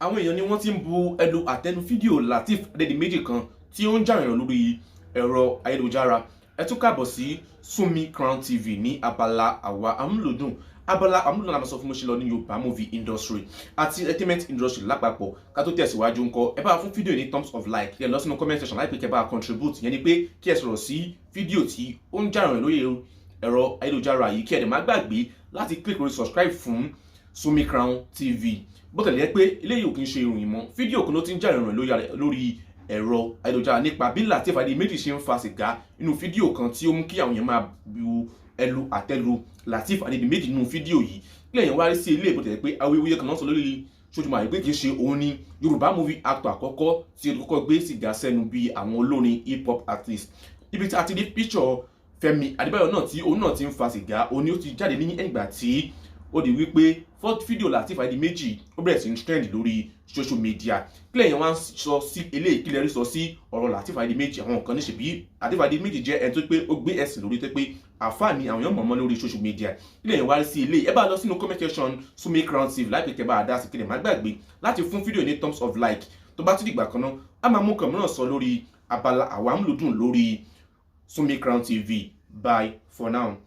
àwọn èèyàn ni wọ́n ti ń bu ẹnu àtẹ́lu fídíò Lateef Adedimeji kan tí ó ń jà ràn lórí ẹ̀rọ ayélujára. Ẹ tún káàbọ̀ sí Sm0k TV ní abala àwa amúlòdùn. Abala amúlòdùn la máa sọ fún mo ṣe lọ ní Yorùbá movie industry àti entertainment industry lápapọ̀. Ká tó tẹ̀síwájú ńkọ́, ẹ bá fún fídíò ní thumbs of like, ẹ lọ sínú comment section láìpẹ́ kẹ́ bá contribute, yẹn ni pé kí ẹ sọ̀rọ̀ sí fídíò tí ó ń jà ràn lórí ẹ̀rọ ayélujára yìí, kí ẹ dẹ̀ má gbàgbé láti click lórí subscribe fún Sm0k TV. Bó tẹ̀lé jẹ́ pé eléyìí ò kí ń ṣe ìròyìn mọ́, fídíò kan ló ti ń jà ràn lórí ẹ̀rọ ayélujára nípa bí Lateef Adedimeji ṣe ń fa sìgá nínú fídíò kan tí ó mú kí àwọn èèyàn máa bu ẹnu àtẹ́lu Lateef Adedimeji nínú fídíò yìí. Ilé èèyàn wá rí sí ilé ìbòtẹ̀ pé awuyewuye kan náà sọ lórí social media pé kì í ṣe òun ni Yoruba movie actor àkọ́kọ́ tí ó kọ́kọ́ gbé sìgá sẹ́nu bí àwọn olórin hip hop artist. Ibi tí a ti rí picture Fẹ́mi Adébáyọ̀ náà tí òun náà ti ń fa sìgá, òun ni ó ti jáde ní ìgbà tí ó di wípé fídíò Lateef Adedimeji ó bẹ̀rẹ̀ sí ń trend lórí social media. Kílẹ̀ yẹn wá ń sọ sí eléyìí, kílẹ̀ rí sọ sí ọ̀rọ̀ Lateef Adedimeji. Àwọn kan ní ṣe bí Lateef Adedimeji jẹ́ ẹni tó pé ó gbé ẹ̀sìn lórí, tó pé àfáà ni àwọn èèyàn mọ̀ọ́mọ́ lórí social media. Kílẹ̀ yẹn wá rí sí eléyìí, ẹ bá lọ sínú comment section Sm0k TV láìpẹ́ kẹ́ bá dá sí, kílẹ̀ má gbàgbé láti fún fídíò ní thumbs of like. Tó bá tún dìgbà kan náà, a máa mú kan mìíràn sọ lórí abala àwa amúlùdùn lórí Sm0k TV. Bye for now.